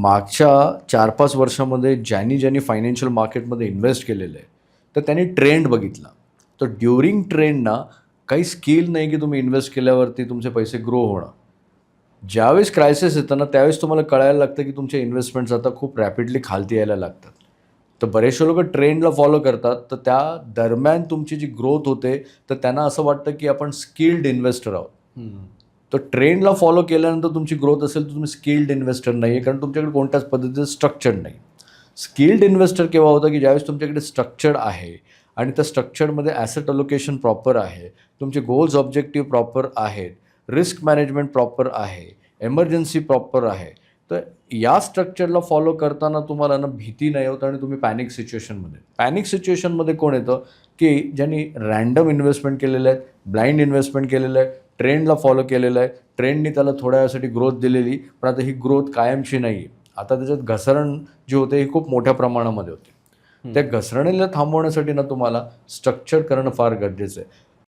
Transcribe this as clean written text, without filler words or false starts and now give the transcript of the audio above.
मागच्या 4-5 वर्षामध्ये ज्यांनी फायनान्शियल मार्केटमध्ये इन्व्हेस्ट केलेलं आहे, तर त्यांनी ट्रेंड बघितला. तर ड्युरिंग ट्रेंड ना काही स्किल नाही की तुम्ही इन्व्हेस्ट केल्यावरती तुमचे पैसे ग्रो होणं. ज्यावेळेस क्रायसिस येतं ना, त्यावेळेस तुम्हाला कळायला लागतं की तुमचे इन्व्हेस्टमेंट्स आता खूप रॅपिडली खालती यायला लागतात. तर बरेचसे लोकं ट्रेंडला फॉलो करतात, तर त्या दरम्यान तुमची जी ग्रोथ होते, तर त्यांना असं वाटतं की आपण स्किल्ड इन्व्हेस्टर आहोत. तर ट्रेंडला फॉलो केल्यानंतर तुमची ग्रोथ असेल तर तुम्ही स्किल्ड इन्व्हेस्टर नाही आहे, कारण तुमच्याकडे कोणत्याच पद्धतीचं स्ट्रक्चर नाही. स्किल्ड इन्व्हेस्टर केव्हा होतं की ज्यावेळेस तुमच्याकडे स्ट्रक्चर्ड आहे आणि त्या स्ट्रक्चरमध्ये ॲसेट अलोकेशन प्रॉपर आहे, तुमचे गोल्स ऑब्जेक्टिव्ह प्रॉपर आहेत, रिस्क मॅनेजमेंट प्रॉपर आहे, एमर्जन्सी प्रॉपर आहे. तर या स्ट्रक्चरला फॉलो करताना तुम्हाला ना भीती नाही होत आणि तुम्ही पॅनिक सिच्युएशनमध्ये कोण येतं की ज्यांनी रँडम इन्व्हेस्टमेंट केलेलं आहे, ब्लाइंड इन्व्हेस्टमेंट केलेलं आहे, ट्रेंडला फॉलो केलेलं आहे, ट्रेंडनी त्याला थोड्या वेळासाठी ग्रोथ दिलेली, पण आता ही ग्रोथ कायमची नाही आहे. आता त्याच्यात घसरण जी होते ही खूप मोठ्या प्रमाणामध्ये होते. त्या घसरणीला थांबवण्यासाठी ना तुम्हाला स्ट्रक्चर करणं फार गरजेचं आहे.